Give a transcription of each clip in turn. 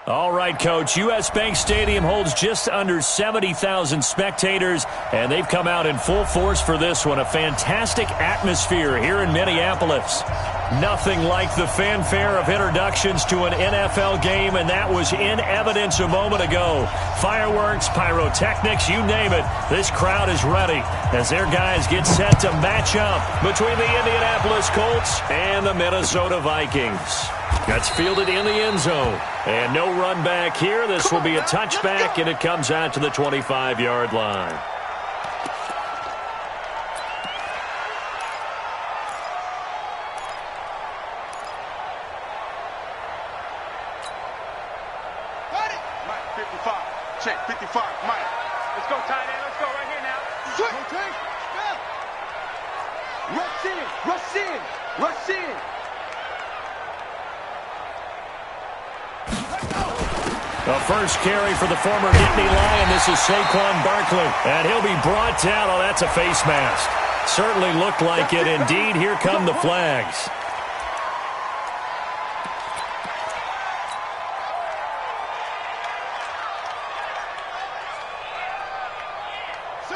All right, Coach. U.S. Bank Stadium holds just under 70,000 spectators, and they've come out in full force for this one. A fantastic atmosphere here in Minneapolis. Nothing like the fanfare of introductions to an NFL game, and that was in evidence a moment ago. Fireworks, pyrotechnics, you name it. This crowd is ready as their guys get set to match up between the Indianapolis Colts and the Minnesota Vikings. That's fielded in the end zone. And no run back here. This will be a touchback, and it comes out to the 25-yard line. Check, 55, Mike. Let's go, tight end. Let's go right here now. Rush in, rush in, rush in. The first carry for the former Nittany Lion. This is Saquon Barkley, and he'll be brought down. Oh, that's a face mask. Certainly looked like it. Indeed, here come the flags.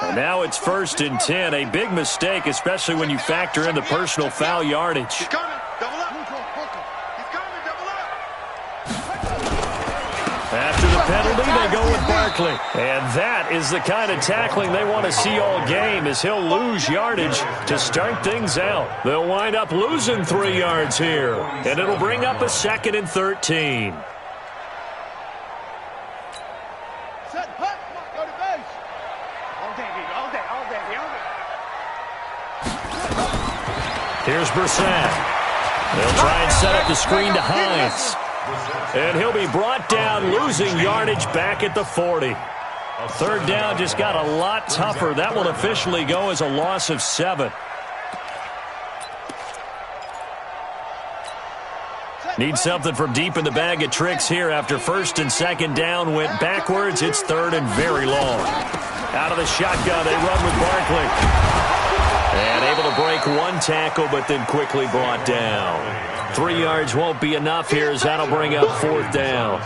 And now it's 1st and 10. A big mistake, especially when you factor in the personal foul yardage. He's coming. Double up. He's coming. Double up. After the penalty, they go with Barkley. And that is the kind of tackling they want to see all game, as he'll lose yardage to start things out. They'll wind up losing 3 yards here. And it'll bring up a 2nd and 13. Here's Brissett. They'll try and set up the screen to Hines. And he'll be brought down, losing yardage back at the 40. 3rd down just got a lot tougher. That will officially go as a loss of 7. Need something from deep in the bag of tricks here after 1st and 2nd down went backwards. It's 3rd and very long. Out of the shotgun, they run with Barkley. And able to break 1 tackle, but then quickly brought down. 3 yards won't be enough here, as that'll bring up 4th down.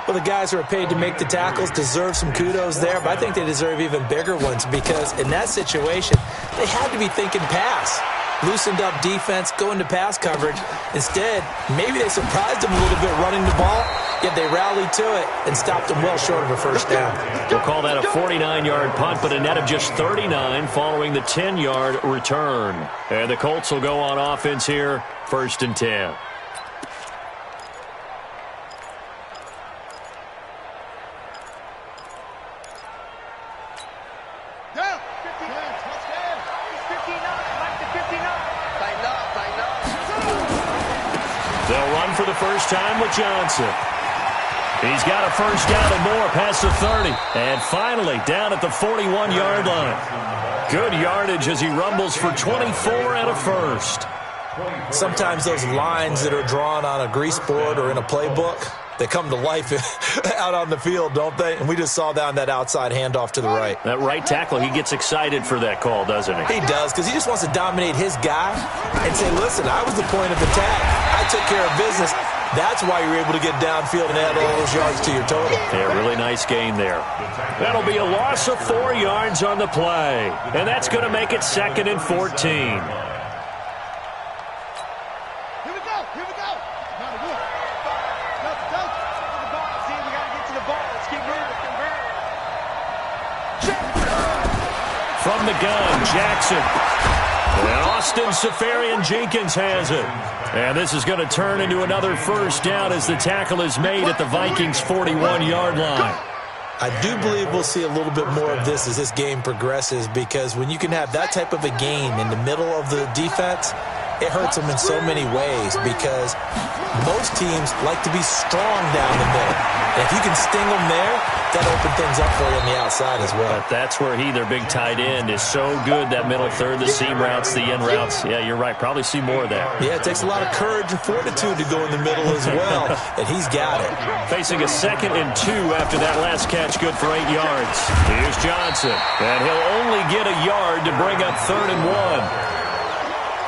Well, the guys who are paid to make the tackles deserve some kudos there, but I think they deserve even bigger ones because in that situation, they had to be thinking pass. Loosened up defense, go into pass coverage. Instead, maybe they surprised them a little bit running the ball, yet they rallied to it and stopped them well short of a 1st down. We'll call that a 49-yard punt, but a net of just 39 following the 10-yard return. And the Colts will go on offense here, 1st and 10. They'll run for the first time with Johnson. He's got a 1st down and more past the 30. And finally down at the 41-yard line. Good yardage as he rumbles for 24 and a 1st. Sometimes those lines that are drawn on a grease board or in a playbook, they come to life out on the field, don't they? And we just saw that on that outside handoff to the right. That right tackle, he gets excited for that call, doesn't he? He does, because he just wants to dominate his guy and say, listen, I was the point of attack. I took care of business. That's why you're able to get downfield and add all those yards to your total. Yeah, really nice gain there. That'll be a loss of 4 yards on the play. And that's going to make it 2nd and 14. From the gun, Jackson. And Austin Seferian-Jenkins has it. And this is going to turn into another 1st down as the tackle is made at the Vikings' 41-yard line. I do believe we'll see a little bit more of this as this game progresses, because when you can have that type of a gain in the middle of the defense, it hurts them in so many ways, because most teams like to be strong down the middle. And if you can sting them there, that opens things up for you on the outside as well. But that's where their big tight end, is so good, that middle third, the seam routes, the in routes. Yeah, you're right. Probably see more of that. Yeah, it takes a lot of courage and fortitude to go in the middle as well, and he's got it. Facing a 2nd and 2 after that last catch, good for 8 yards. Here's Johnson, and he'll only get a yard to bring up 3rd and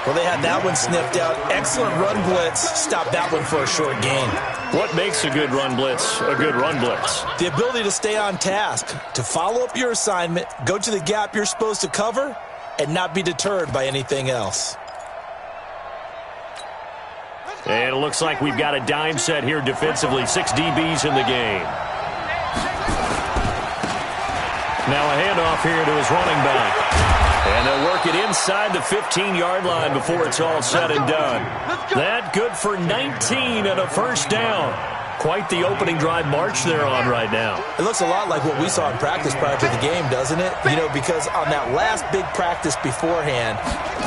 1. Well, they had that one sniffed out. Excellent run blitz. Stop that one for a short gain. What makes a good run blitz a good run blitz? The ability to stay on task, to follow up your assignment, go to the gap you're supposed to cover, and not be deterred by anything else. And it looks like we've got a dime set here defensively. 6 DBs in the game. Now a handoff here to his running back. And they'll work it inside the 15-yard line before it's all said and done. That good for 19 and a first down. Quite the opening drive march they're on right now. It looks a lot like what we saw in practice prior to the game, doesn't it? You know, because on that last big practice beforehand,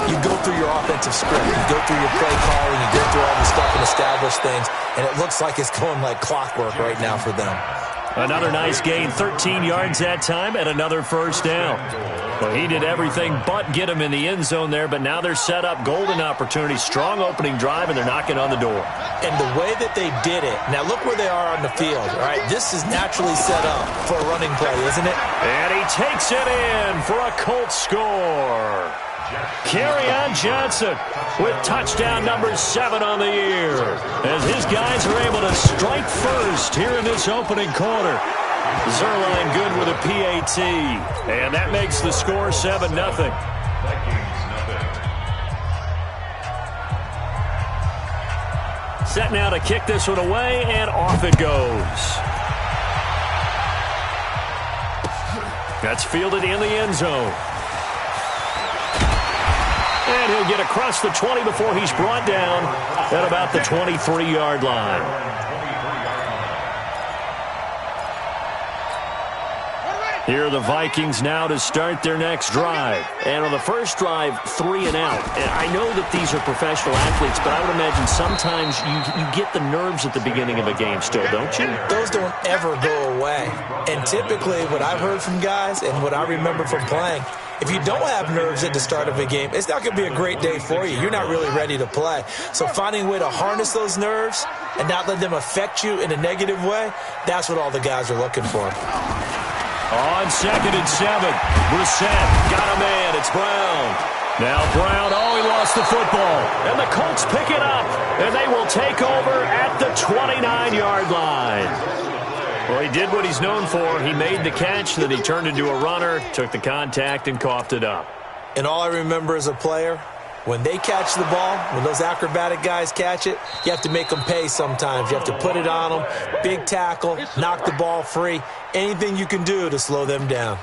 you go through your offensive script, you go through your play calling, you go through all the stuff and establish things, and it looks like it's going like clockwork right now for them. Another nice gain, 13 yards that time, and another first down. Well, he did everything but get him in the end zone there, but now they're set up. Golden opportunity, strong opening drive, and they're knocking on the door. And the way that they did it, now look where they are on the field, all right? This is naturally set up for a running play, isn't it? And he takes it in for a Colts score. Kerryon Johnson with touchdown number 7 on the year, as his guys are able to strike first here in this opening quarter. Zerline good with a PAT, and that makes the score 7-0. Set now to kick this one away, and off it goes. That's fielded in the end zone. And he'll get across the 20 before he's brought down at about the 23-yard line. Here are the Vikings now to start their next drive. And on the first drive, 3 and out. And I know that these are professional athletes, but I would imagine sometimes you get the nerves at the beginning of a game still, don't you? Those don't ever go away. And typically what I've heard from guys and what I remember from playing, if you don't have nerves at the start of a game, it's not going to be a great day for you. You're not really ready to play. So finding a way to harness those nerves and not let them affect you in a negative way, that's what all the guys are looking for. On 2nd and 7, Brissett got a man. It's Brown. Now Brown, he lost the football. And the Colts pick it up, and they will take over at the 29-yard line. Well, he did what he's known for. He made the catch, then he turned into a runner, took the contact, and coughed it up. And all I remember as a player, when they catch the ball, when those acrobatic guys catch it, you have to make them pay sometimes. You have to put it on them, big tackle, knock the ball free, anything you can do to slow them down.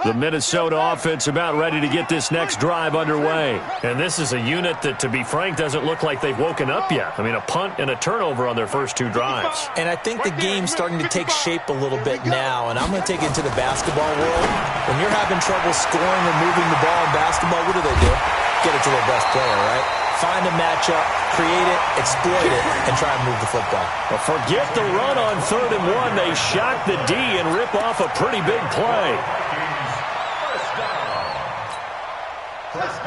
The Minnesota offense about ready to get this next drive underway. And this is a unit that, to be frank, doesn't look like they've woken up yet. I mean, a punt and a turnover on their first 2 drives. And I think the game's starting to take shape a little bit now, and I'm going to take it into the basketball world. When you're having trouble scoring or moving the ball in basketball, what do? Get it to their best player, right? Find a matchup, create it, exploit it, and try and move the football. Well, forget the run on 3rd and 1. They shock the D and rip off a pretty big play.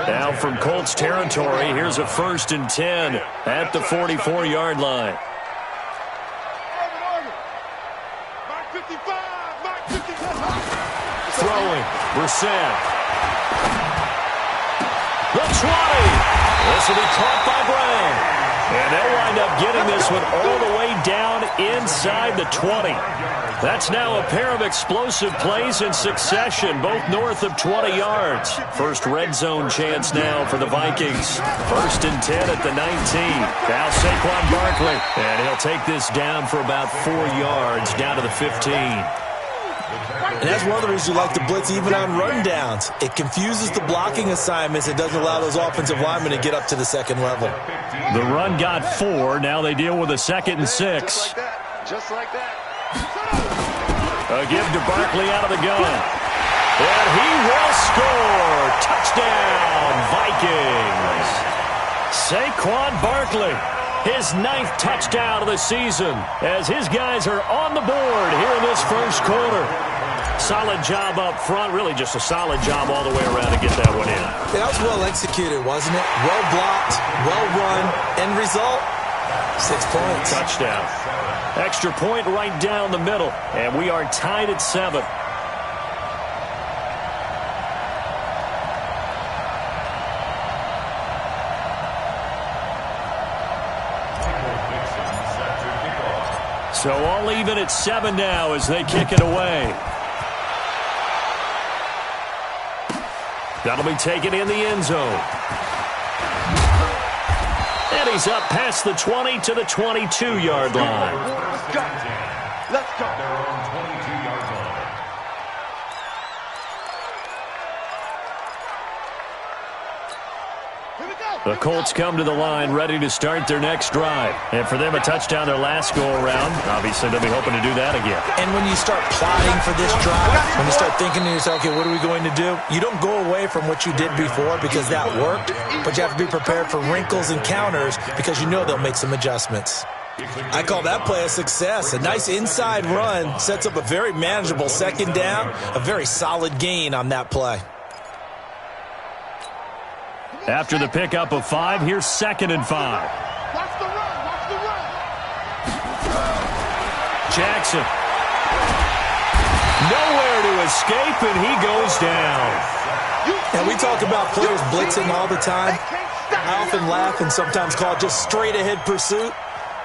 Now from Colts territory, here's a 1st and 10 at the 44-yard line. Throwing, Brissett. The 20. This will be caught by Brown. And they'll wind up getting this one all the way down inside the 20. That's now a pair of explosive plays in succession, both north of 20 yards. First red zone chance now for the Vikings. 1st and 10 at the 19. Now Saquon Barkley. And he'll take this down for about 4 yards, down to the 15. And that's one of the reasons you like to blitz even on rundowns. It confuses the blocking assignments. It doesn't allow those offensive linemen to get up to the second level. The run got 4. Now they deal with a 2nd and 6. Just like that. A give to Barkley out of the gun. And he will score. Touchdown, Vikings. Saquon Barkley, his 9th touchdown of the season, as his guys are on the board here in this first quarter. Solid job up front, really just a solid job all the way around to get that one in. That was well executed, wasn't it? Well blocked, well run, end result, 6 points. Touchdown. Extra point right down the middle, and we are tied at 7. So all even at 7 now as they kick it away. That'll be taken in the end zone. And he's up past the 20 to the 22-yard line. Let's go. Let's go. Their own 22-yard line. Here we go. The Colts come to the line ready to start their next drive. And for them, a touchdown their last go-around. Obviously, they'll be hoping to do that again. And when you start plotting for this drive, when you start thinking to yourself, okay, what are we going to do? You don't go away from what you did before because that worked, but you have to be prepared for wrinkles and counters because you know they'll make some adjustments. I call that play a success. A nice inside run sets up a very manageable second down, a very solid gain on that play. After the pickup of 5, here's 2nd and 5. Watch the run. Watch the run. Jackson. Nowhere to escape, and he goes down. And we talk about players blitzing all the time. I often laugh and sometimes call it just straight-ahead pursuit.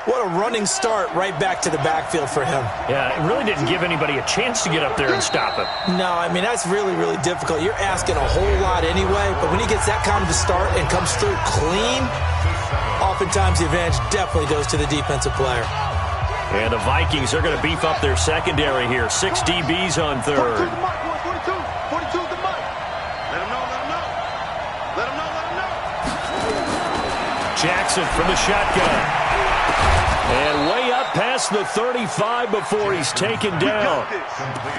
What a running start right back to the backfield for him. Yeah, it really didn't give anybody a chance to get up there and stop him. No, I mean, that's really, really difficult. You're asking a whole lot anyway, but when he gets that kind of a start and comes through clean, oftentimes the advantage definitely goes to the defensive player. And the Vikings are going to beef up their secondary here. 6 DBs on 42 third. the mark, boy. 42. 42 the mark. Let him know. Let him know. Let him know. Let him know. Jackson from the shotgun. And way up past the 35 before he's taken down.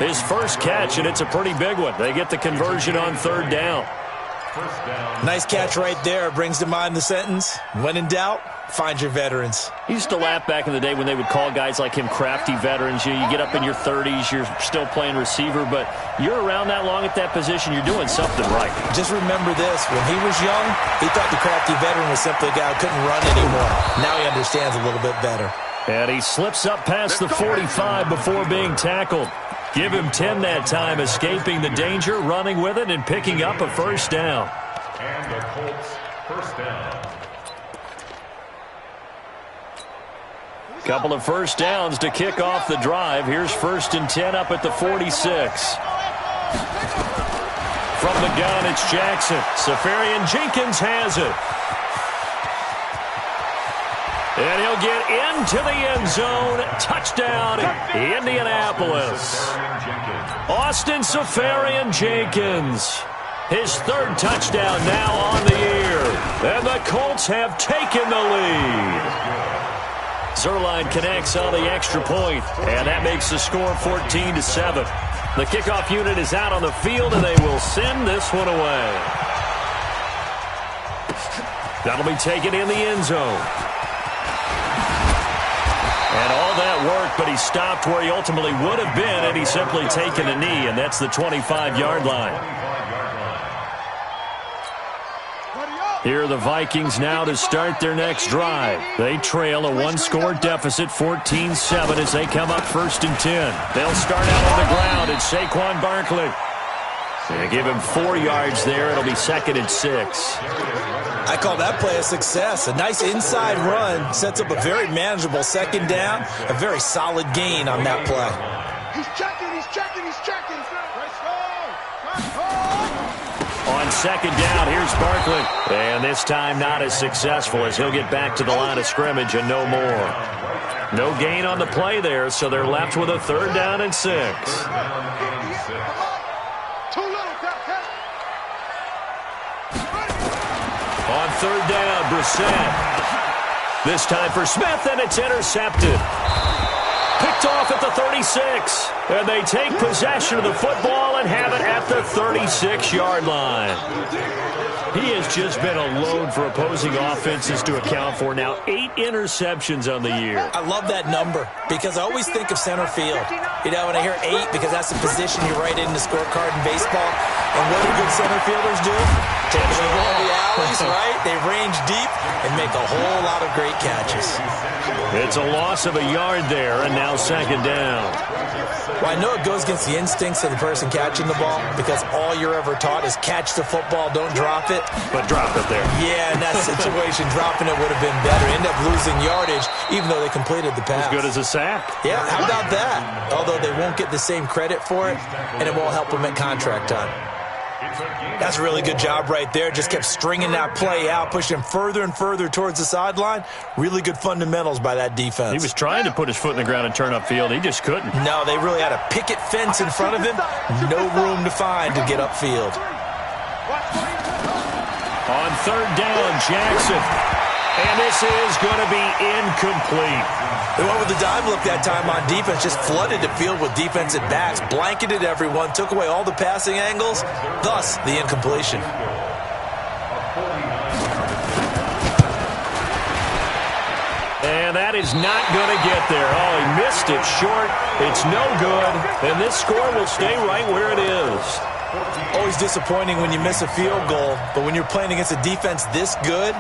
His first catch, and it's a pretty big one. They get the conversion on 3rd down. Nice catch right there. Brings to mind the sentence, when in doubt, find your veterans. He used to laugh back in the day when they would call guys like him crafty veterans. You get up in your 30s, you're still playing receiver, but you're around that long at that position, you're doing something right. Just remember this, when he was young, he thought the crafty veteran was simply a guy who couldn't run anymore. Now he understands a little bit better. And he slips up past the 45 before being tackled. Give him 10 that time, escaping the danger, running with it, and picking up a first down. And the Colts first down. Couple of first downs to kick off the drive. Here's 1st and 10 up at the 46. From the gun, it's Jackson. Safarian Jenkins has it. And he'll get into the end zone. Touchdown, Indianapolis. Austin Safarian Jenkins. His 3rd touchdown now on the year. And the Colts have taken the lead. Zerline connects on the extra point, and that makes the score 14-7. The kickoff unit is out on the field, and they will send this one away. That'll be taken in the end zone. And all that work, but he stopped where he ultimately would have been, and he's simply taken a knee, and that's the 25-yard line. Here are the Vikings now to start their next drive. They trail a 1-score deficit, 14-7, as they come up 1st and 10. They'll start out on the ground. It's Saquon Barkley. They give him 4 yards there. It'll be 2nd and 6. I call that play a success. A nice inside run sets up a very manageable second down, a very solid gain on that play. He's checking. He's checking. He's checking. On 2nd down, here's Barkley. And this time not as successful as he'll get back to the line of scrimmage and no more. No gain on the play there, so they're left with a 3rd down and 6. On 3rd down, Brissett. This time for Smith, and it's intercepted. Picked off at the 36. And they take possession of the football and have it at the 36-yard line. He has just been a load for opposing offenses to account for. Now 8 interceptions on the year. I love that number because I always think of center field. You know, when I hear 8, because that's the position you write in the scorecard in baseball. And what do good center fielders do? Take the ball in the alleys, right? They range deep and make a whole lot of great catches. It's a loss of a yard there, and now second down. Well, I know it goes against the instincts of the person catching the ball because all you're ever taught is catch the football, don't drop it. But drop it there. Yeah, in that situation, dropping it would have been better. End up losing yardage, even though they completed the pass. As good as a sack. Yeah, how about that? Although they won't get the same credit for it, and it won't help them at contract time. That's a really good job right there. Just kept stringing that play out, pushing him further and further towards the sideline. Really good fundamentals by that defense. He was trying to put his foot in the ground and turn upfield. He just couldn't. No, they really had a picket fence in front of him. No room to find to get upfield. On third down, Jackson. And this is going to be incomplete. They went with the dime look that time on defense, just flooded the field with defensive backs, blanketed everyone, took away all the passing angles, thus the incompletion. And that is not going to get there. Oh, he missed it short. It's no good. And this score will stay right where it is. Always disappointing when you miss a field goal, but when you're playing against a defense this good,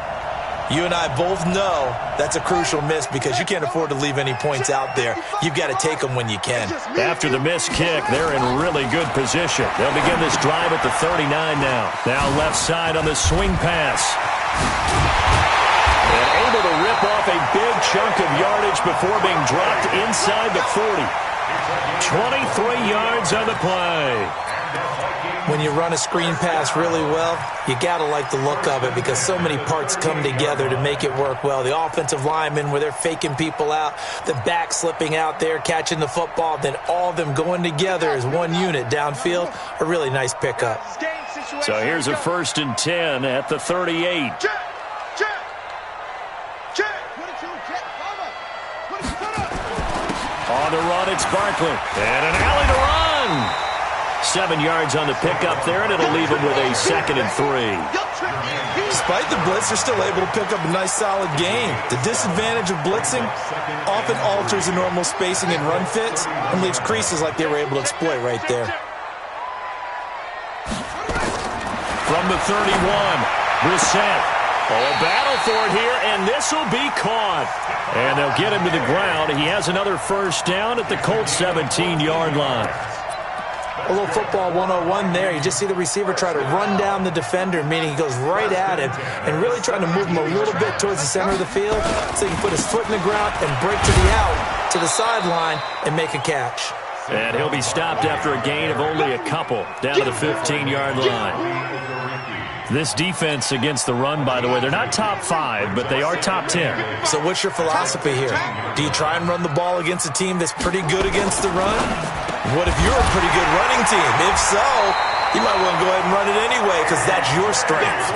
you and I both know that's a crucial miss because you can't afford to leave any points out there. You've got to take them when you can. After the missed kick, they're in really good position. They'll begin this drive at the 39 now. Now left side on the swing pass. And able to rip off a big chunk of yardage before being dropped inside the 40. 23 yards on the play. When you run a screen pass really well, you got to like the look of it because so many parts come together to make it work well. The offensive linemen where they're faking people out, the back slipping out there, catching the football, then all of them going together as one unit downfield, a really nice pickup. So here's a 1st and 10 at the 38. On the run, it's Barkley. And an alley to run. 7 yards on the pickup there, and it'll leave him with a 2nd and 3. Despite the blitz, they're still able to pick up a nice, solid gain. The disadvantage of blitzing often alters the normal spacing and run fits and leaves creases like they were able to exploit right there. From the 31, Brissett. Oh, a battle for it here, and this will be caught. And they'll get him to the ground. He has another 1st down at the Colts 17-yard line. A little football 101 there. You just see the receiver try to run down the defender, meaning he goes right at him and really trying to move him a little bit towards the center of the field so he can put his foot in the ground and break to the out, to the sideline, and make a catch. And he'll be stopped after a gain of only a couple down to the 15-yard line. This defense against the run, by the way, they're not top 5, but they are top 10. So what's your philosophy here? Do you try and run the ball against a team that's pretty good against the run? What if you're a pretty good running team? If so, you might want to go ahead and run it anyway because that's your strength.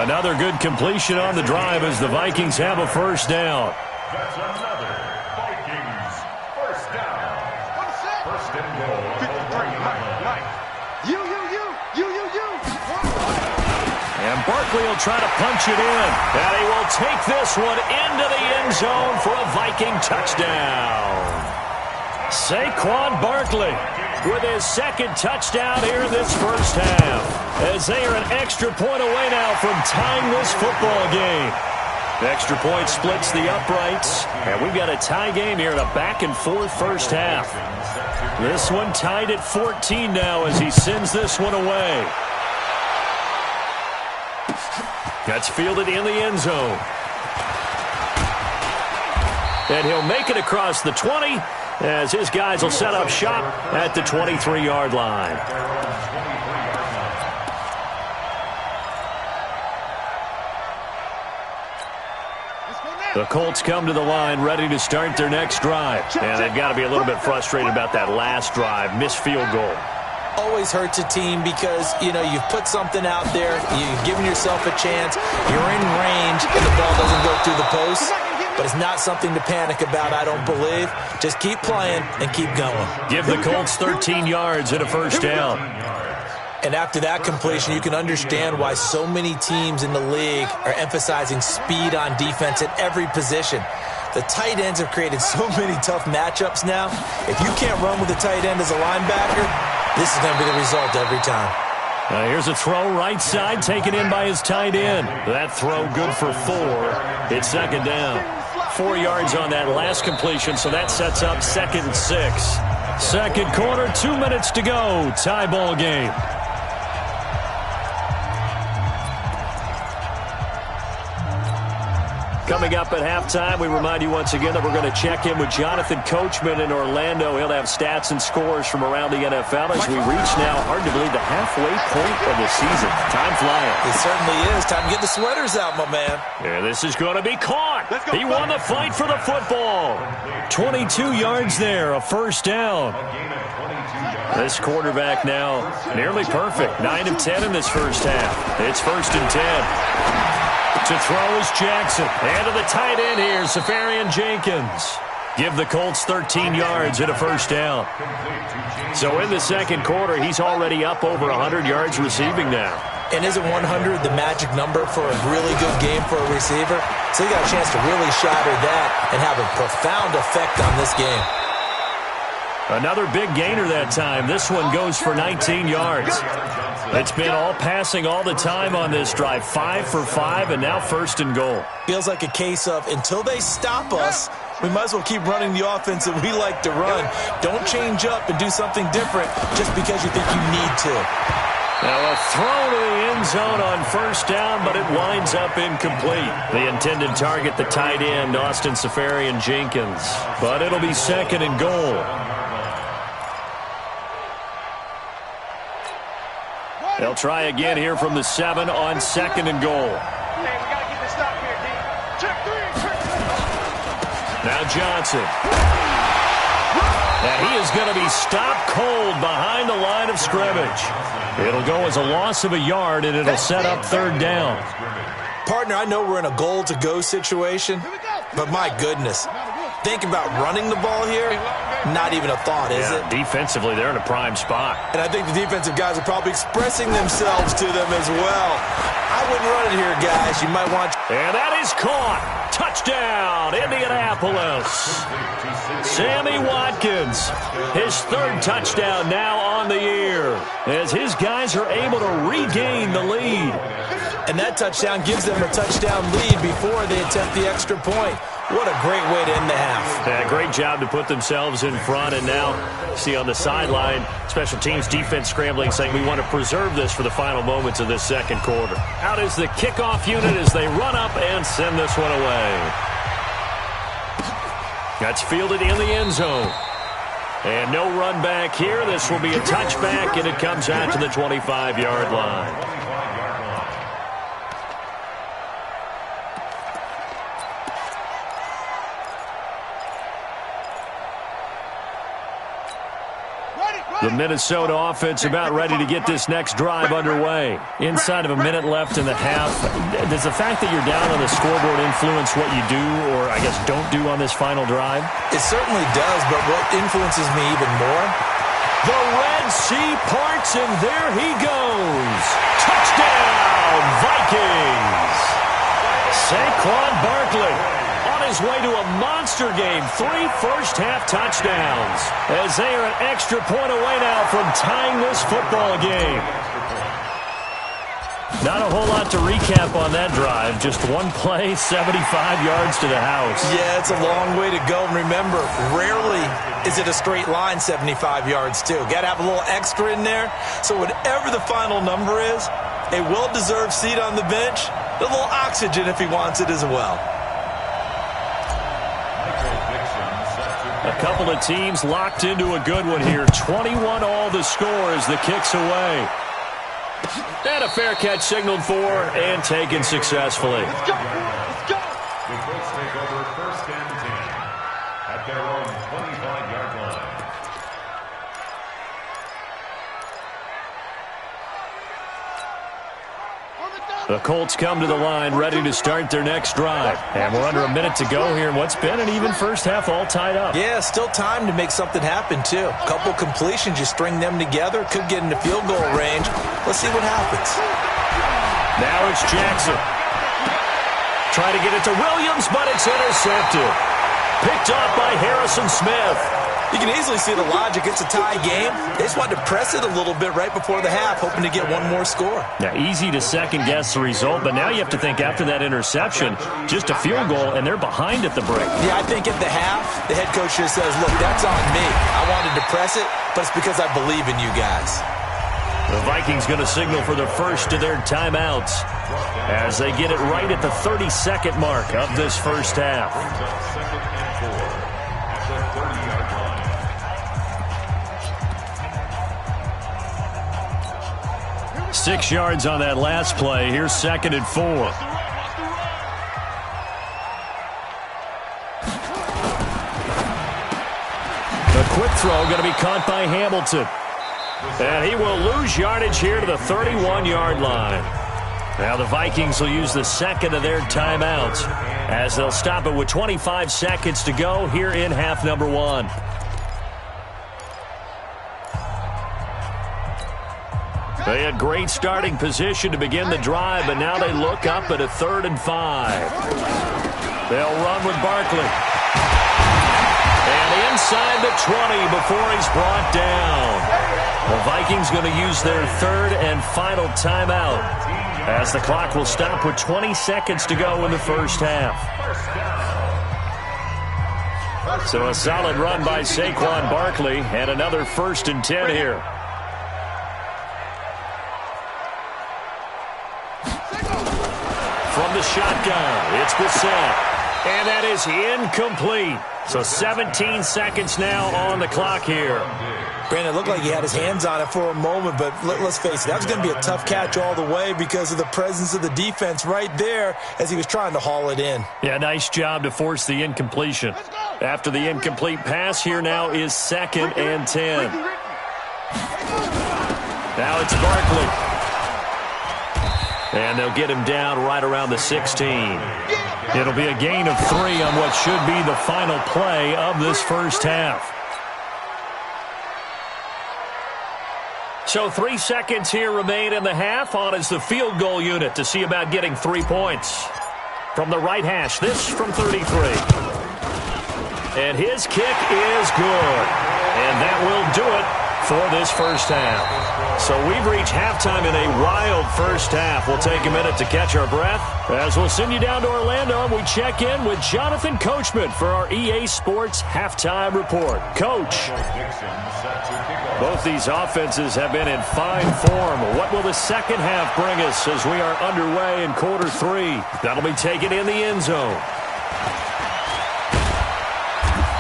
Another good completion on the drive as the Vikings have a 1st down. That's another Vikings 1st down. 1st and goal. 53, Mike. You. And Barkley will try to punch it in. And he will take this one into the end zone for a Viking touchdown. Saquon Barkley with his 2nd touchdown here in this 1st half. As they are an extra point away now from tying this football game. The extra point splits the uprights. And we've got a tie game here in a back-and-forth 1st half. This one tied at 14 now as he sends this one away. That's fielded in the end zone. And he'll make it across the 20 as his guys will set up shop at the 23-yard line. The Colts come to the line ready to start their next drive. And they've got to be a little bit frustrated about that last drive, missed field goal. Always hurts a team because, you've put something out there, you've given yourself a chance, you're in range, and the ball doesn't go through the post. But it's not something to panic about, I don't believe. Just keep playing and keep going. Give the Colts 13 yards and a 1st down. And after that completion, you can understand why so many teams in the league are emphasizing speed on defense at every position. The tight ends have created so many tough matchups now. If you can't run with a tight end as a linebacker, this is going to be the result every time. Here's a throw right side taken in by his tight end. That throw good for 4. It's 2nd down. 4 yards on that last completion, so that sets up 2nd and 6. Second quarter, 2 minutes to go. Tie ball game. Coming up at halftime, we remind you once again that we're going to check in with Jonathan Coachman in Orlando. He'll have stats and scores from around the NFL as we reach now, hard to believe, the halfway point of the season. Time flying. It certainly is. Time to get the sweaters out, my man. Yeah, this is going to be caught. He won the fight for the football. 22 yards there, a first down. This quarterback now nearly perfect. 9 of 10 in this first half. It's 1st and 10. To throw is Jackson. And to the tight end here, Safarian Jenkins. Give the Colts 13 yards and a first down. So in the second quarter, he's already up over 100 yards receiving now. And isn't 100 the magic number for a really good game for a receiver? So he got a chance to really shatter that and have a profound effect on this game. Another big gainer that time. This one goes for 19 yards. It's been all passing all the time on this drive. 5 for 5, and now 1st and goal. Feels like a case of until they stop us, we might as well keep running the offense that we like to run. Don't change up and do something different just because you think you need to. Now a throw to the end zone on 1st down, but it winds up incomplete. The intended target, the tight end, Austin Safarian Jenkins. But it'll be 2nd and goal. They'll try again here from the 7 on 2nd and goal. Hey, we got to get this stop here, D. Check 3. Now Johnson. And he is going to be stopped cold behind the line of scrimmage. It'll go as a loss of a yard, and it'll set up 3rd down. Partner, I know we're in a goal-to-go situation, but my goodness. Think about running the ball here, not even a thought, is it? Defensively, they're in a prime spot. And I think the defensive guys are probably expressing themselves to them as well. I wouldn't run it here, guys. You might want... And that is caught. Touchdown, Indianapolis. Sammy Watkins, his 3rd touchdown now on the year, as his guys are able to regain the lead. And that touchdown gives them a touchdown lead before they attempt the extra point. What a great way to end the half. Yeah, great job to put themselves in front. And now, see on the sideline, special teams defense scrambling, saying we want to preserve this for the final moments of this second quarter. Out is the kickoff unit as they run up and send this one away. That's fielded in the end zone. And no run back here. This will be a touchback, and it comes out to the 25-yard line. The Minnesota offense about ready to get this next drive underway. Inside of a minute left in the half. Does the fact that you're down on the scoreboard influence what you do, or I guess don't do on this final drive? It certainly does, but what influences me even more? The Red Sea parts, and there he goes. Touchdown, Vikings. Saquon Barkley on his way to a monster game. 3 first-half touchdowns as they are an extra point away now from tying this football game. Not a whole lot to recap on that drive. Just one play, 75 yards to the house. Yeah, it's a long way to go. And remember, rarely is it a straight line 75 yards, too. Got to have a little extra in there. So whatever the final number is, a well-deserved seat on the bench, a little oxygen if he wants it as well. A couple of teams locked into a good one here. 21 all the score as the kick's away. And a fair catch signaled for and taken successfully. Let's go. Let's go. The Colts take over 1st and 10 at their own 25-yard line. The Colts come to the line ready to start their next drive. And we're under a minute to go here in what's been an even first half all tied up. Yeah, still time to make something happen, too. A couple completions, you string them together, could get into field goal range. Let's see what happens. Now it's Jackson. Trying to get it to Williams, but it's intercepted. Picked off by Harrison Smith. You can easily see the logic. It's a tie game. They just wanted to press it a little bit right before the half, hoping to get one more score. Yeah, easy to second-guess the result, but now you have to think after that interception, just a field goal, and they're behind at the break. Yeah, I think at the half, the head coach just says, look, that's on me. I wanted to press it, but it's because I believe in you guys. The Vikings going to signal for the first of their timeouts as they get it right at the 32nd mark of this first half. 6 yards on that last play. Here's 2nd and 4. The quick throw going to be caught by Hamilton. And he will lose yardage here to the 31-yard line. Now the Vikings will use the second of their timeouts as they'll stop it with 25 seconds to go here in half number 1. They had great starting position to begin the drive, but now they look up at a 3rd and 5. They'll run with Barkley. And inside the 20 before he's brought down. The Vikings going to use their 3rd and final timeout as the clock will stop with 20 seconds to go in the first half. So a solid run by Saquon Barkley and another 1st and 10 here. From the shotgun, it's Brissett. And that is incomplete. So 17 seconds now on the clock here. Brandon, it looked like he had his hands on it for a moment, but let's face it, that was going to be a tough catch all the way because of the presence of the defense right there as he was trying to haul it in. Yeah, nice job to force the incompletion. After the incomplete pass, here now is 2nd and 10. Now it's Barkley. And they'll get him down right around the 16. It'll be a gain of 3 on what should be the final play of this first half. So 3 seconds here remain in the half. On is the field goal unit to see about getting 3 points. From the right hash, this from 33. And his kick is good. And that will do it for this first half. So we've reached halftime in a wild first half. We'll take a minute to catch our breath as we'll send you down to Orlando and we check in with Jonathan Coachman for our EA Sports Halftime Report. Coach, both these offenses have been in fine form. What will the second half bring us as we are underway in quarter 3? That'll be taken in the end zone.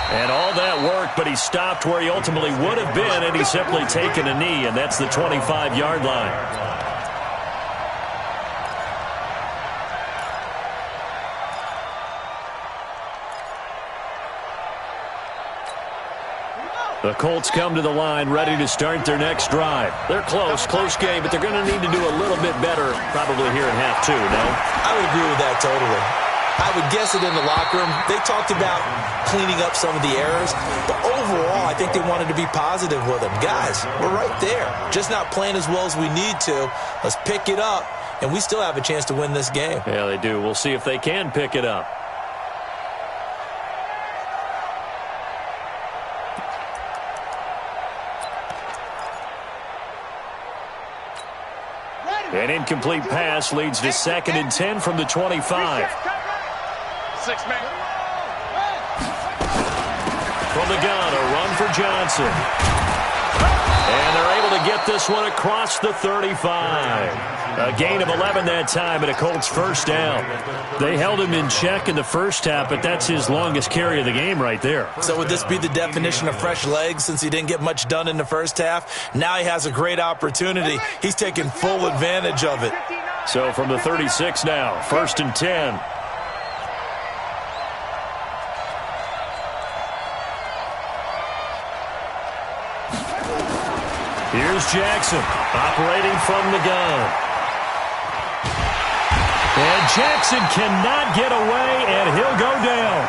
And all that work, but he stopped where he ultimately would have been, and he's simply taken a knee, and that's the 25-yard line. The Colts come to the line ready to start their next drive. They're close game, but they're going to need to do a little bit better probably here in half 2, no? I would agree with that totally. I would guess it in the locker room. They talked about cleaning up some of the errors, but overall, I think they wanted to be positive with them. Guys, we're right there. Just not playing as well as we need to. Let's pick it up, and we still have a chance to win this game. Yeah, they do. We'll see if they can pick it up. An incomplete pass leads to 2nd and 10 from the 25. 6 man. From the gun, a run for Johnson. And they're able to get this one across the 35. A gain of 11 that time and a Colts first down. They held him in check in the first half, but that's his longest carry of the game right there. So would this be the definition of fresh legs since he didn't get much done in the first half? Now he has a great opportunity. He's taking full advantage of it. So from the 36 now, 1st and 10. Here's Jackson, operating from the gun. And Jackson cannot get away, and he'll go down.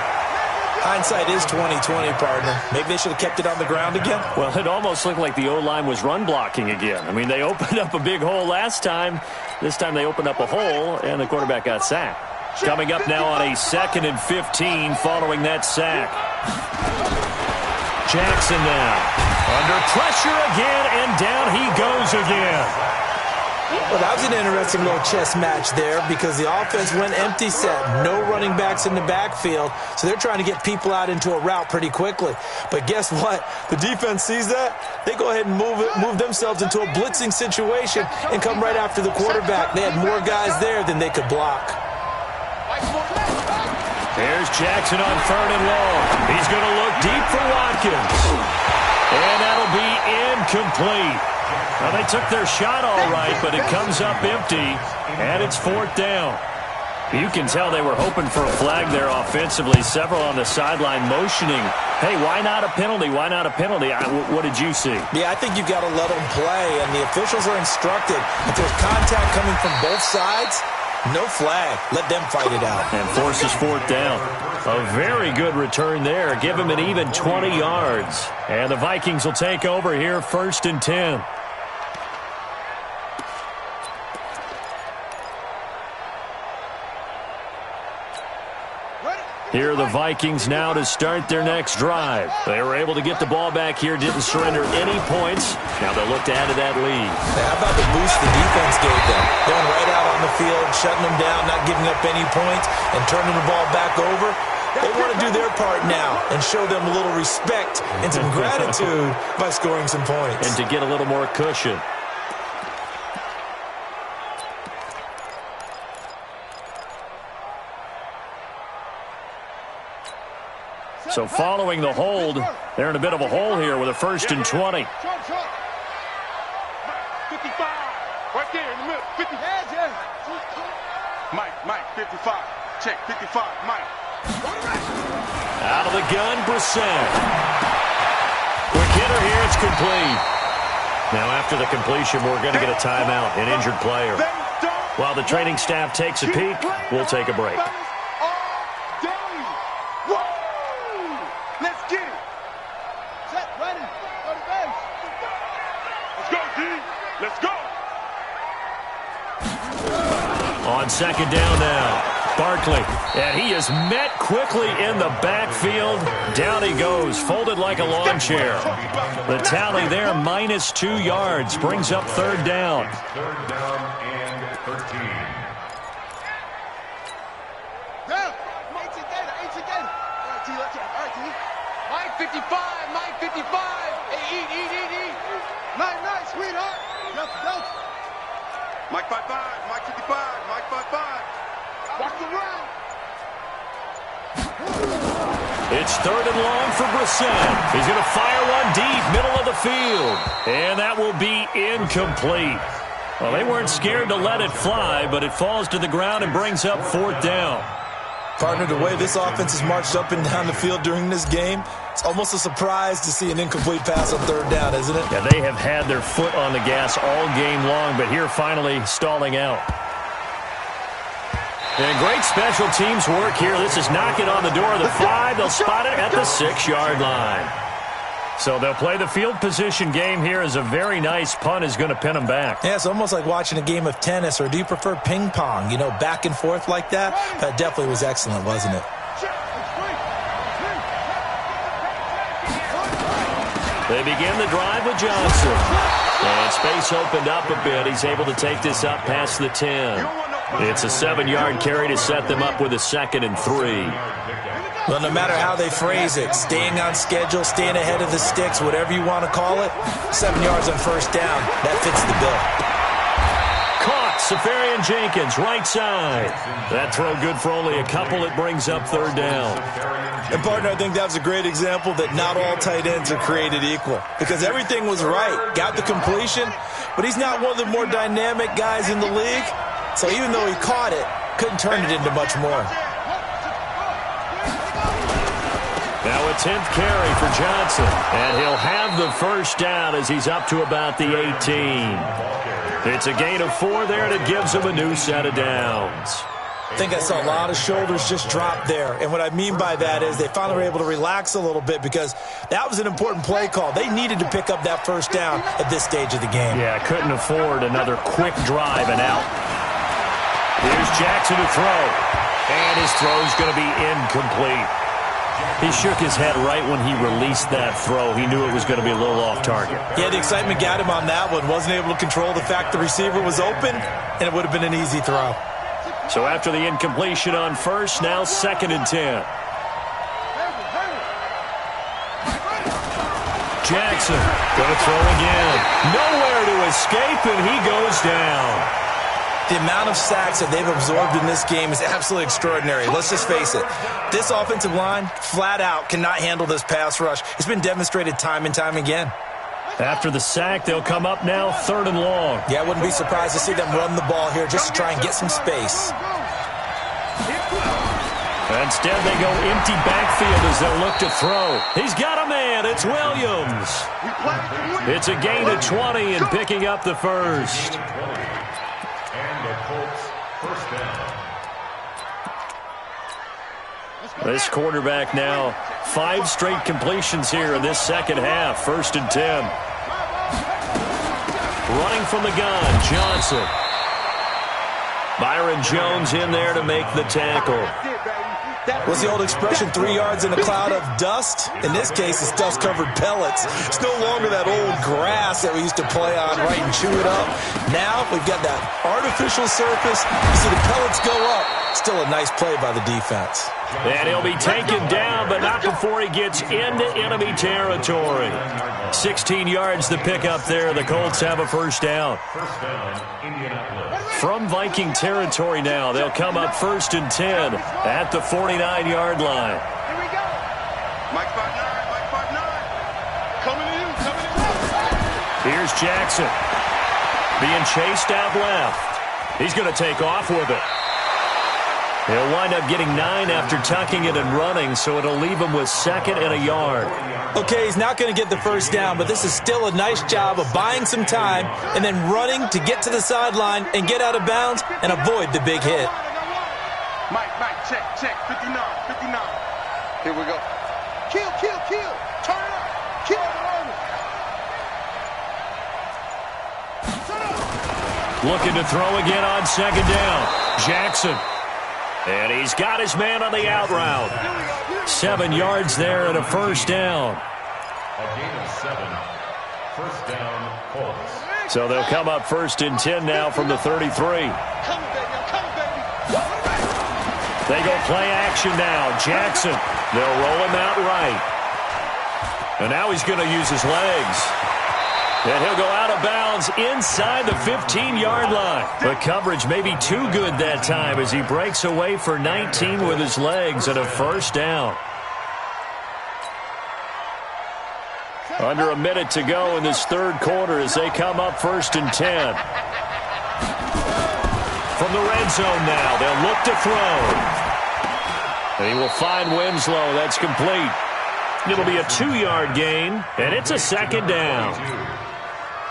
Hindsight is 20/20, partner. Maybe they should have kept it on the ground again. Well, it almost looked like the O-line was run blocking again. I mean, they opened up a big hole last time. This time they opened up a hole, and the quarterback got sacked. Coming up now on a 2nd and 15 following that sack. Jackson now. Under pressure again, and down he goes again. Well, that was an interesting little chess match there because the offense went empty set. No running backs in the backfield, so they're trying to get people out into a route pretty quickly. But guess what? The defense sees that. They go ahead and move themselves into a blitzing situation and come right after the quarterback. They had more guys there than they could block. There's Jackson on 3rd and long. He's going to look deep for Watkins. And that'll be incomplete. Well, they took their shot all right, but it comes up empty, and it's 4th down. You can tell they were hoping for a flag there offensively. Several on the sideline motioning, hey, why not a penalty? Why not a penalty? What did you see? Yeah, I think you've got to let them play, and the officials are instructed. If there's contact coming from both sides, no flag. Let them fight it out. And forces 4th down. A very good return there. Give him an even 20 yards. And the Vikings will take over here 1st and 10. Here are the Vikings now to start their next drive. They were able to get the ball back here, didn't surrender any points. Now they'll look to add to that lead. How about the boost the defense gave them? Going right out on the field, shutting them down, not giving up any points, and turning the ball back over. They want to do their part now and show them a little respect and some gratitude by scoring some points. And to get a little more cushion. So following the hold, they're in a bit of a hole here with a 1st and 20. 55. Right there in the middle. 50. Mike, 55. Check, 55. Mike. Out of the gun, Brissett. Quick hitter here, it's complete. Now after the completion, we're going to get a timeout, an injured player. While the training staff takes a peek, we'll take a break. Let's go. On 2nd down now. Barkley, and he is met quickly in the backfield. Down he goes, folded like a lawn chair. The tally there, -2 yards, brings up 3rd down. 3rd down and 13. Mike 55, Mike 55. Hey, eat. Nice, sweetheart. Delta. Mike 55, Mike 55, Mike 55. Watch the run. It's 3rd and long for Brissett. He's going to fire one deep, middle of the field. And that will be incomplete. Well, they weren't scared to let it fly, but it falls to the ground and brings up 4th down. Partner, the way this offense has marched up and down the field during this game, it's almost a surprise to see an incomplete pass on 3rd down, isn't it? Yeah, they have had their foot on the gas all game long, but here finally stalling out. And great special teams work here. This is knocking on the door of the 5. They'll spot it at the 6-yard line. So they'll play the field position game here as a very nice punt is going to pin them back. Yeah, it's almost like watching a game of tennis, or do you prefer ping pong? You know, back and forth like that? That definitely was excellent, wasn't it? They begin the drive with Johnson. And space opened up a bit. He's able to take this up past the 10. It's a 7-yard carry to set them up with a 2nd and 3. Well, no matter how they phrase it, staying on schedule, staying ahead of the sticks, whatever you want to call it, 7 yards on 1st down, that fits the bill. Caught, Safarian Jenkins, right side. That throw good for only a couple. It brings up 3rd down. And, partner, I think that was a great example that not all tight ends are created equal, because everything was right. Got the completion, but he's not one of the more dynamic guys in the league. So even though he caught it, couldn't turn it into much more. Now a 10th carry for Johnson, and he'll have the 1st down as he's up to about the 18. It's a gain of 4 there, and it gives him a new set of downs. I think I saw a lot of shoulders just drop there, and what I mean by that is they finally were able to relax a little bit because that was an important play call. They needed to pick up that 1st down at this stage of the game. Yeah, couldn't afford another quick drive and out. Here's Jackson to throw, and his throw's going to be incomplete. He shook his head right when he released that throw. He knew it was going to be a little off target. Yeah, the excitement got him on that one. Wasn't able to control the fact the receiver was open, and it would have been an easy throw. So after the incompletion on first, now 2nd and 10. Jackson going to throw again. Nowhere to escape, and he goes down. The amount of sacks that they've absorbed in this game is absolutely extraordinary. Let's just face it. This offensive line, flat out, cannot handle this pass rush. It's been demonstrated time and time again. After the sack, they'll come up now 3rd and long. Yeah, I wouldn't be surprised to see them run the ball here just to try and get some space. Instead, they go empty backfield as they'll look to throw. He's got a man. It's Williams. It's a gain of 20 and picking up the first. And the Colts first down. This quarterback now 5 straight completions here in this second half. 1st and 10. Running from the gun, Johnson. Byron Jones in there to make the tackle. What's the old expression, 3 yards in a cloud of dust? In this case, it's dust-covered pellets. It's no longer that old grass that we used to play on, right, and chew it up. Now we've got that artificial surface. You see the pellets go up. Still a nice play by the defense. And he'll be taken down, but not before he gets into enemy territory. 16 yards the pickup there. The Colts have a first down. First down, Indianapolis. From Viking territory now, they'll come up 1st and 10 at the 49-yard line. Here we go. Mike 5'9", Mike 5'9". Coming to you, coming to you. Here's Jackson. Being chased out left. He's going to take off with it. He'll wind up getting 9 after tucking it and running, so it'll leave him with 2nd and a yard. Okay, he's not going to get the first down, but this is still a nice job of buying some time and then running to get to the sideline and get out of bounds and avoid the big hit. Mike, check, 59. Here we go. Kill. Turn it up. Kill the moment. Looking to throw again on 2nd down. Jackson. And he's got his man on the out route. 7 yards there and a first down. A gain of 7. First down, Colts. So they'll come up 1st and 10 now from the 33. Come, baby. They go play action now. Jackson. They'll roll him out right. And now he's going to use his legs. And he'll go out of bounds inside the 15-yard line. The coverage may be too good that time as he breaks away for 19 with his legs and a first down. Under a minute to go in this 3rd quarter as they come up 1st and 10. From the red zone now, they'll look to throw. And he will find Winslow. That's complete. It'll be a 2-yard gain, and it's a 2nd down.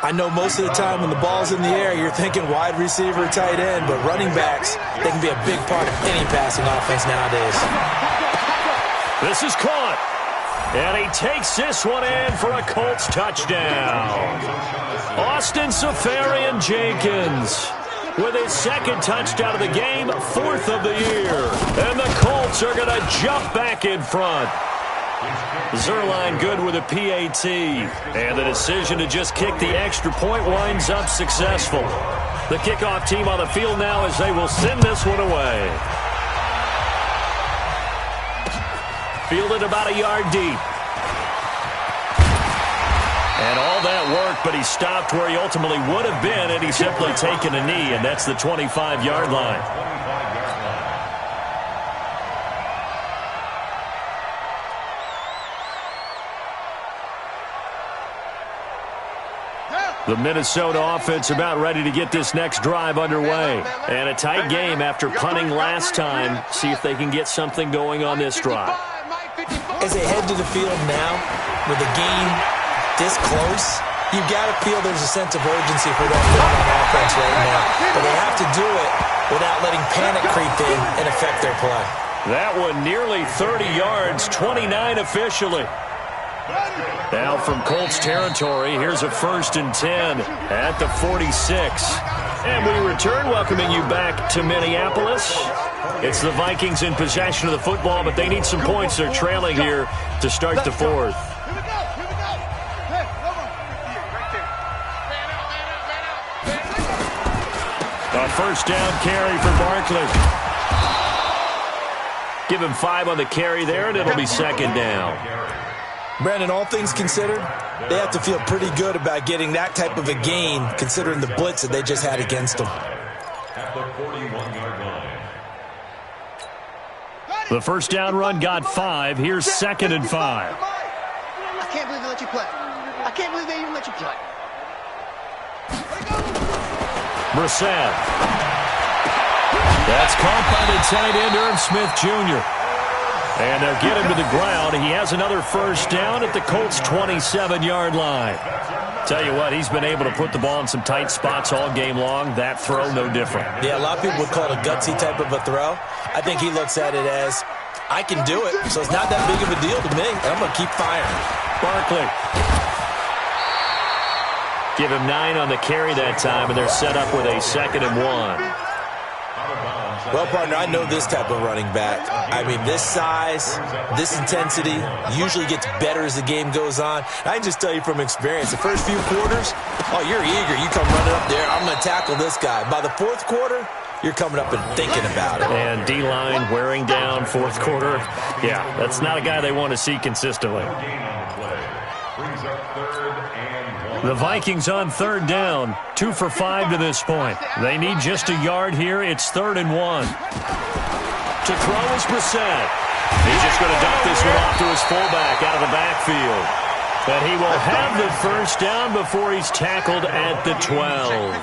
I know most of the time when the ball's in the air, you're thinking wide receiver, tight end, but running backs, they can be a big part of any passing offense nowadays. This is caught. And he takes this one in for a Colts touchdown. Austin Seferian-Jenkins with his 2nd touchdown of the game, 4th of the year. And the Colts are going to jump back in front. Zerline good with a PAT. And the decision to just kick the extra point winds up successful. The kickoff team on the field now as they will send this one away. Fielded about a yard deep. And all that work, but he stopped where he ultimately would have been had he simply taken a knee, and that's the 25-yard line. The Minnesota offense about ready to get this next drive underway. And a tight game after punting last time. See if they can get something going on this drive. As they head to the field now, with the game this close, you've got to feel there's a sense of urgency for them going on offense right now. But they have to do it without letting panic creep in and affect their play. That one nearly 30 yards, 29 officially. Now from Colts territory, here's a 1st and 10 at the 46. And we return, welcoming you back to Minneapolis. It's the Vikings in possession of the football, but they need some points. They're trailing here to start the fourth. A first down carry for Barkley. Give him 5 on the carry there, and it'll be second down. Brandon, all things considered, they have to feel pretty good about getting that type of a gain, considering the blitz that they just had against them. At the 41-yard line. The first down run got 5. Here's second and 5. I can't believe they let you play. I can't believe they even let you play. Brissett. That's caught by the tight end, Irv Smith Jr. And they'll get him to the ground. He has another first down at the Colts' 27-yard line. Tell you what, he's been able to put the ball in some tight spots all game long. That throw, no different. Yeah, a lot of people would call it a gutsy type of a throw. I think he looks at it as, I can do it, so it's not that big of a deal to me, and I'm going to keep firing. Barkley. Give him 9 on the carry that time, and they're set up with a second and 1. Well, partner, I know this type of running back. I mean, this size, this intensity usually gets better as the game goes on. I can just tell you from experience, the first few quarters, oh, you're eager. You come running up there, I'm going to tackle this guy. By the fourth quarter, you're coming up and thinking about it. And D-line wearing down fourth quarter. Yeah, that's not a guy they want to see consistently. The Vikings on third down, 2 for 5 to this point. They need just a yard here. It's 3rd and 1. To throw is Brissett. He's just going to dump this one off to his fullback out of the backfield. And he will have the first down before he's tackled at the 12.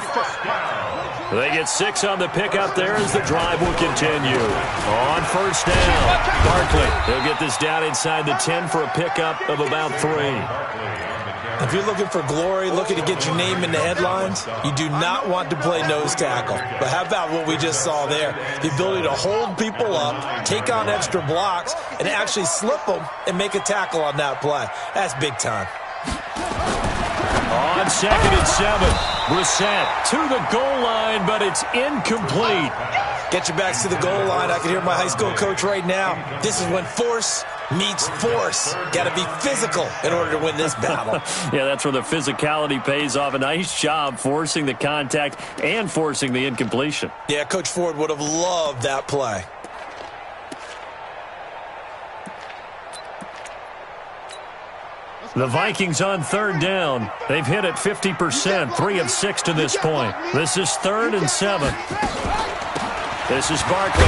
They get 6 on the pickup there as the drive will continue. On first down, Barkley. He'll get this down inside the 10 for a pickup of about 3. If you're looking for glory, looking to get your name in the headlines, you do not want to play nose tackle. But how about what we just saw there? The ability to hold people up, take on extra blocks, and actually slip them and make a tackle on that play. That's big time. On second and 7, Brissett to the goal line, but it's incomplete. Get your backs to the goal line. I can hear my high school coach right now. This is when force meets force. Got to be physical in order to win this battle. Yeah, that's where the physicality pays off. A nice job forcing the contact and forcing the incompletion. Yeah, Coach Ford would have loved that play. The Vikings on third down. They've hit it 50%, 3 of 6 to this point. This is 3rd and 7. This is Barkley.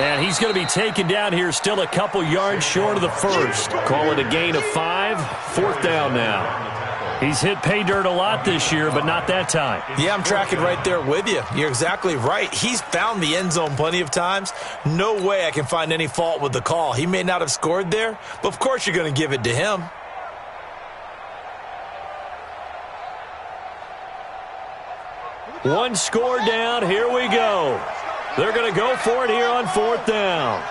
And he's going to be taken down here, still a couple yards short of the first. Call it a gain of 5. 4th down now. He's hit pay dirt a lot this year, but not that time. Yeah, I'm tracking right there with you. You're exactly right. He's found the end zone plenty of times. No way I can find any fault with the call. He may not have scored there, but of course you're going to give it to him. One score down. Here we go. They're going to go for it here on 4th down.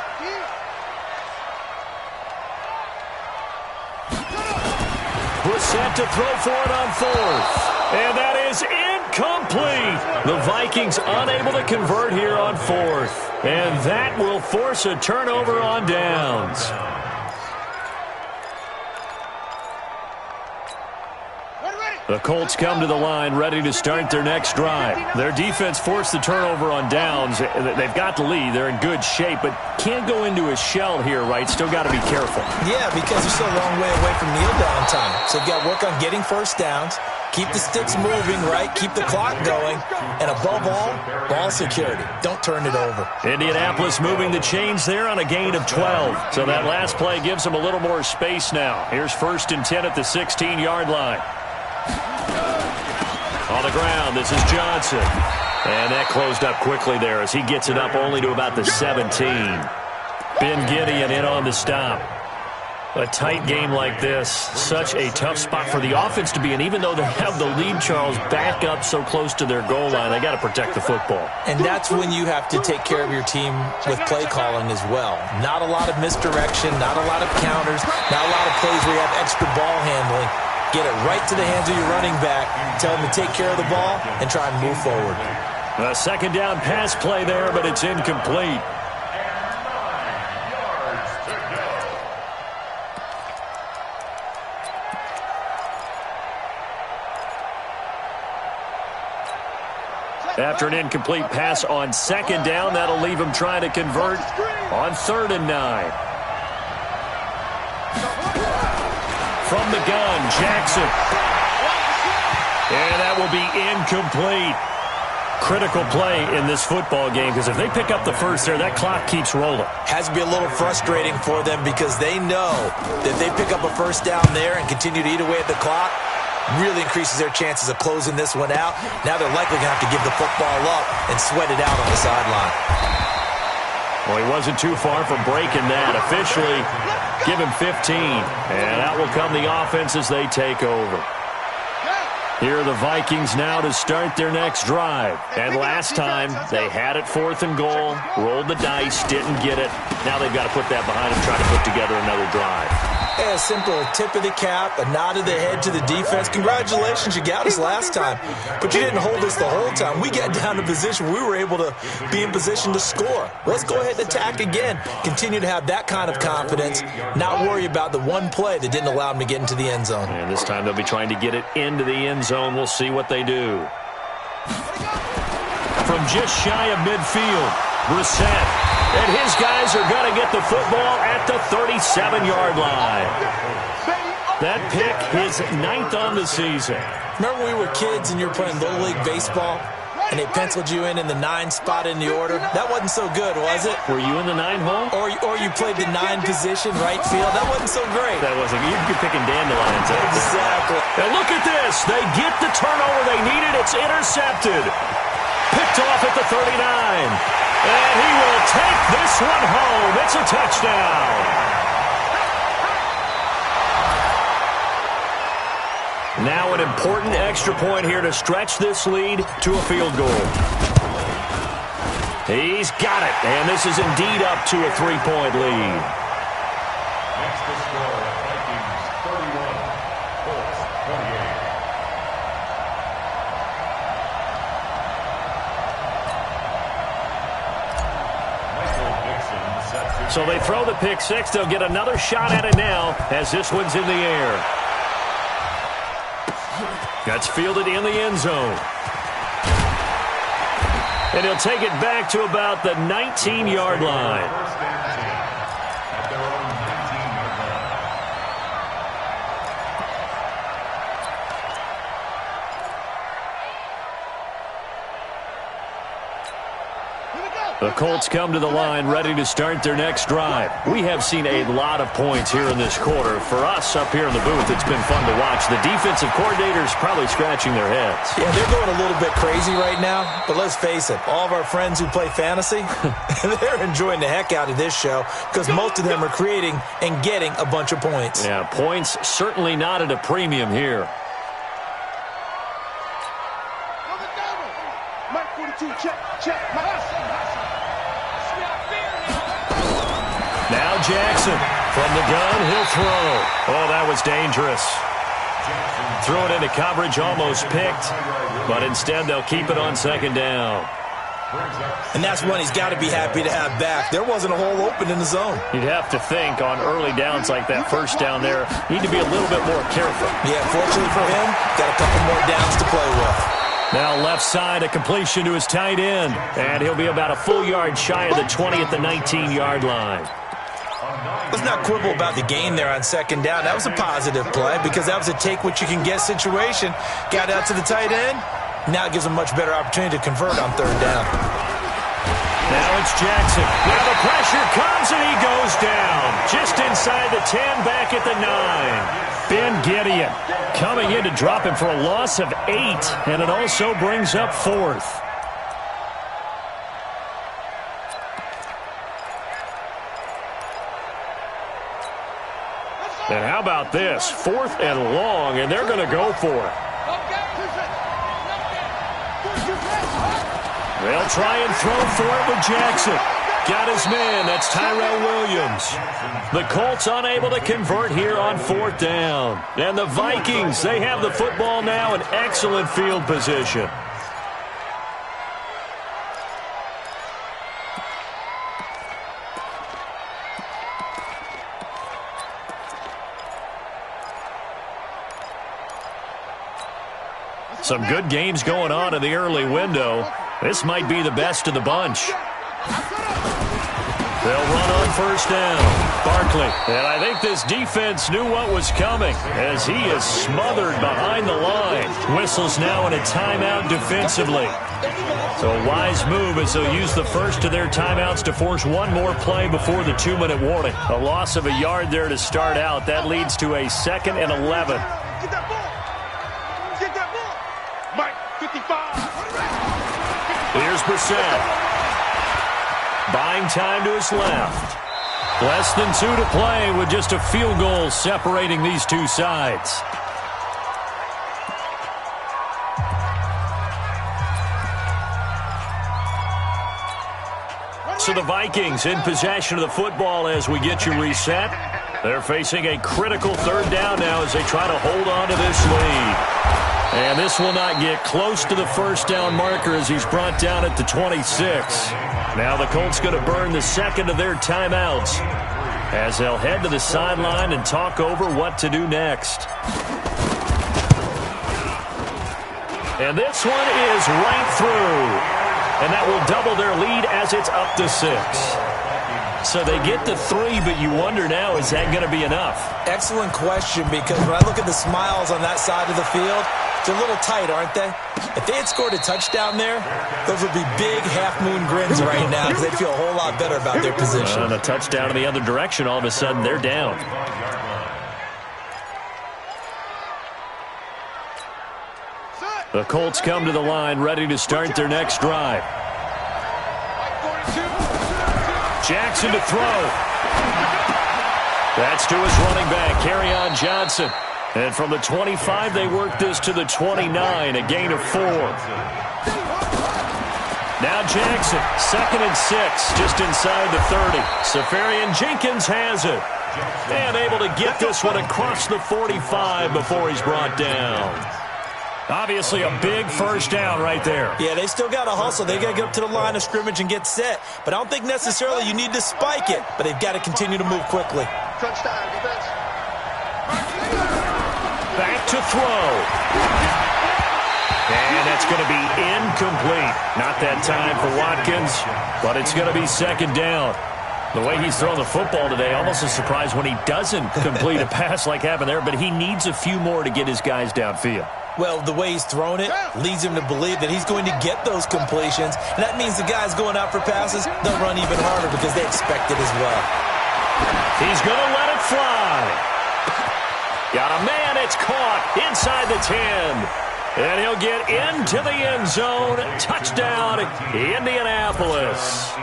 Brissett to throw for it on 4th. And that is incomplete. The Vikings unable to convert here on 4th. And that will force a turnover on downs. The Colts come to the line ready to start their next drive. Their defense forced the turnover on downs. They've got the lead. They're in good shape, but can't go into a shell here, right? Still got to be careful. Yeah, because they're still a long way away from kneel down time. So you've got to work on getting first downs, keep the sticks moving, right? Keep the clock going, and above all, ball security. Don't turn it over. Indianapolis moving the chains there on a gain of 12. So that last play gives them a little more space now. Here's 1st and 10 at the 16-yard line. On the ground, this is Johnson. And that closed up quickly there as he gets it up only to about the 17. Ben Gideon in on the stop. A tight game like this, such a tough spot for the offense to be in. Even though they have the lead, Charles, back up so close to their goal line, they got to protect the football. And that's when you have to take care of your team with play calling as well. Not a lot of misdirection, not a lot of counters, not a lot of plays where you have extra ball handling. Get it right to the hands of your running back, tell him to take care of the ball, and try and move forward. A second down pass play there, but it's incomplete. After an incomplete pass on second down, that'll leave him trying to convert on 3rd and 9. From the gun, Jackson. And that will be incomplete. Critical play in this football game, because if they pick up the first there, that clock keeps rolling. Has to be a little frustrating for them because they know that if they pick up a first down there and continue to eat away at the clock, really increases their chances of closing this one out. Now they're likely going to have to give the football up and sweat it out on the sideline. Well, he wasn't too far from breaking that. Officially, give him 15. And out will come the offense as they take over. Here are the Vikings now to start their next drive. And last time, they had it 4th and goal, rolled the dice, didn't get it. Now they've got to put that behind them, try to put together another drive. A simple tip of the cap, a nod of the head to the defense. Congratulations, you got us last time. But you didn't hold us the whole time. We got down to position. We were able to be in position to score. Let's go ahead and attack again. Continue to have that kind of confidence. Not worry about the one play that didn't allow them to get into the end zone. And this time they'll be trying to get it into the end zone. We'll see what they do. From just shy of midfield, Brissett. And his guys are going to get the football at the 37-yard line. That pick, his 9th on the season. Remember when we were kids and you were playing Little League Baseball and they penciled you in the 9 spot in the order? That wasn't so good, was it? Were you in the 9 hole? Or you played the 9 position, right field? That wasn't so great. That wasn't. You're picking dandelions. Exactly. And look at this. They get the turnover they needed. It's intercepted. Picked off at the 39. And he will take this one home. It's a touchdown. Now an important extra point here to stretch this lead to a field goal. He's got it. And this is indeed up to a 3-point lead. Next to score, Vikings 31, Colts 28. So they throw the pick six. They'll get another shot at it now as this one's in the air. That's fielded in the end zone. And he'll take it back to about the 19-yard line. First and 10 at their own 19-yard line. The Colts come to the line ready to start their next drive. We have seen a lot of points here in this quarter. For us up here in the booth, it's been fun to watch. The defensive coordinators probably scratching their heads. Yeah, they're going a little bit crazy right now. But let's face it, all of our friends who play fantasy, they're enjoying the heck out of this show because most of them are creating and getting a bunch of points. Yeah, points certainly not at a premium here. Mike 42, check. Now Jackson from the gun, he'll throw. Oh, that was dangerous. Threw it into coverage, almost picked, but instead they'll keep it on second down. And that's one he's got to be happy to have back. There wasn't a hole open in the zone. You'd have to think on early downs like that first down there, need to be a little bit more careful. Yeah, fortunately for him, got a couple more downs to play with. Now left side, a completion to his tight end. And he'll be about a full yard shy of the 20 at the 19-yard line. Let's not quibble about the gain there on second down. That was a positive play because that was a take-what-you-can-get situation. Got out to the tight end. Now it gives him a much better opportunity to convert on third down. Now it's Jackson. Now the pressure comes and he goes down. Just inside the 10, back at the 9. Ben Gideon coming in to drop him for a loss of 8. And it also brings up 4th. And how about this? 4th and long, and they're going to go for it. They'll try and throw for it with Jackson. Got his man. That's Tyrell Williams. The Colts unable to convert here on 4th down. And the Vikings, they have the football now in excellent field position. Some good games going on in the early window. This might be the best of the bunch. They'll run on first down. Barkley. And I think this defense knew what was coming as he is smothered behind the line. Whistles now in a timeout defensively. So a wise move as they'll use the first of their timeouts to force one more play before the 2-minute warning. A loss of a yard there to start out. That leads to a 2nd and 11. Get that ball. Get that ball. Mike, 55. Here's Brissett. Buying time to his left. Less than 2 to play with just a field goal separating these two sides. So the Vikings in possession of the football as we get you reset. They're facing a critical 3rd down now as they try to hold on to this lead. And this will not get close to the first down marker as he's brought down at the 26. Now the Colts going to burn the 2nd of their timeouts as they'll head to the sideline and talk over what to do next. And this one is right through. And that will double their lead as it's up to 6. So they get to 3, but you wonder now, is that going to be enough? Excellent question, because when I look at the smiles on that side of the field, they're a little tight, aren't they? If they had scored a touchdown there, those would be big half-moon grins right now because they'd feel a whole lot better about their position. And a touchdown in the other direction, all of a sudden they're down. The Colts come to the line, ready to start their next drive. Jackson to throw. That's to his running back, Kerryon Johnson. And from the 25, they work this to the 29, a gain of 4. Now Jackson, 2nd and 6, just inside the 30. Safarian Jenkins has it. And able to get this one across the 45 before he's brought down. Obviously a big first down right there. Yeah, they still got to hustle. They got to get up to the line of scrimmage and get set. But I don't think necessarily you need to spike it. But they've got to continue to move quickly. Touchdown, defense. Back to throw. And that's going to be incomplete. Not that time for Watkins, but it's going to be 2nd down. The way he's thrown the football today, almost a surprise when he doesn't complete a pass like happened there, but he needs a few more to get his guys downfield. Well, the way he's thrown it leads him to believe that he's going to get those completions. And that means the guys going out for passes, they'll run even harder because they expect it as well. He's going to let it fly. Got a man, it's caught inside the 10. And he'll get into the end zone. Touchdown, Indianapolis.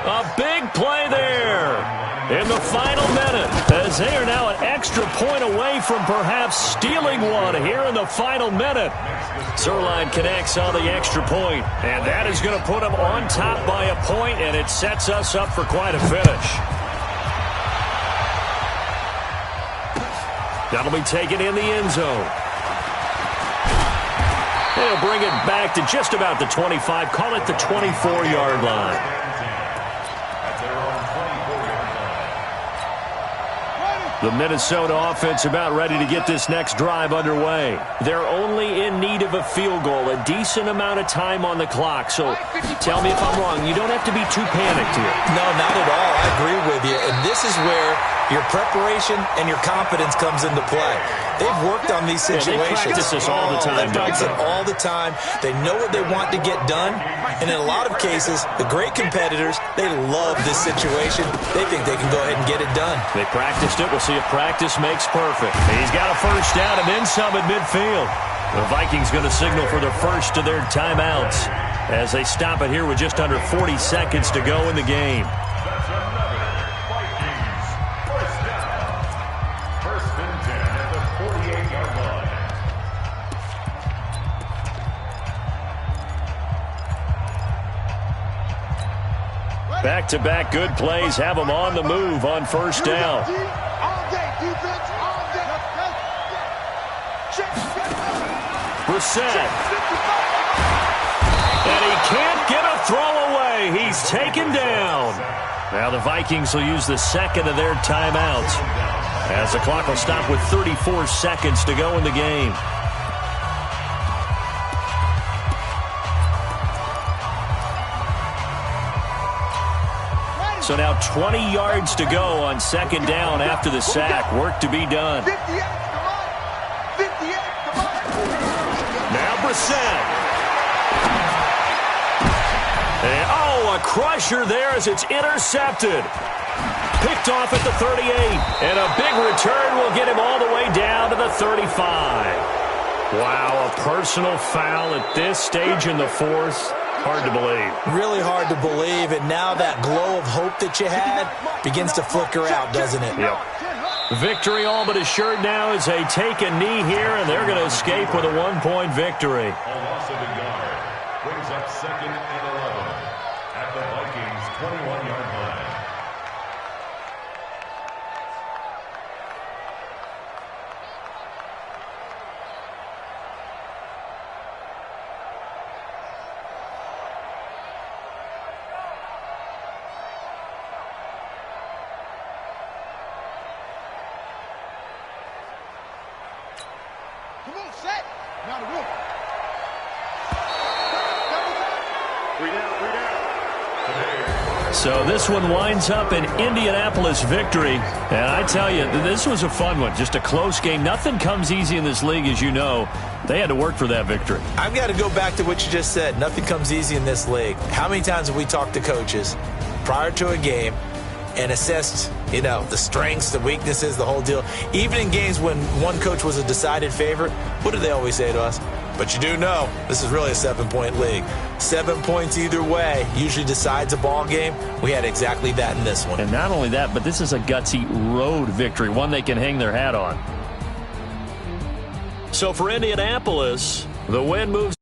A big play there in the final minute as they are now an extra point away from perhaps stealing one here in the final minute. Zerline connects on the extra point, and that is going to put them on top by a point, and it sets us up for quite a finish. That'll be taken in the end zone. They'll bring it back to just about the 25, call it the 24-yard line. The Minnesota offense about ready to get this next drive underway. They're only in need of a field goal, a decent amount of time on the clock. So tell me if I'm wrong. You don't have to be too panicked here. No, not at all. I agree with you. And this is where your preparation and your confidence comes into play. They've worked on these situations. They practice this all the time. They practice it all the time. They know what they want to get done. And in a lot of cases, the great competitors, they love this situation. They think they can go ahead and get it done. They practiced it. We'll see if practice makes perfect. He's got a first down and then some at midfield. The Vikings going to signal for the first of their timeouts as they stop it here with just under 40 seconds to go in the game. Back-to-back good plays have them on the move on first down. Brissett. And he can't get a throw away. He's taken down. Now the Vikings will use the second of their timeouts as the clock will stop with 34 seconds to go in the game. So now 20 yards to go on second down after the sack. Work to be done. 58, come on. 58, come on. Now Brissett. And, oh, a crusher there as it's intercepted. Picked off at the 38. And a big return will get him all the way down to the 35. Wow, a personal foul at this stage in the fourth. Hard to believe. Really hard to believe, and now that glow of hope that you had begins to flicker out, doesn't it? Yep. Victory all but assured now as they take a knee here, and they're going to escape with a 1-point victory. A loss of a yard brings up second and 11 at the Vikings' 21-yard line. Come on, set. Now the room. 3 down, 3 down. So this one winds up an Indianapolis victory. And I tell you, this was a fun one. Just a close game. Nothing comes easy in this league, as you know. They had to work for that victory. I've got to go back to what you just said. Nothing comes easy in this league. How many times have we talked to coaches prior to a game and assessed, the strengths, the weaknesses, the whole deal? Even in games when one coach was a decided favorite, what do they always say to us? But you do know this is really a 7-point league. 7 points either way usually decides a ball game. We had exactly that in this one. And not only that, but this is a gutsy road victory, one they can hang their hat on. So for Indianapolis, the win moves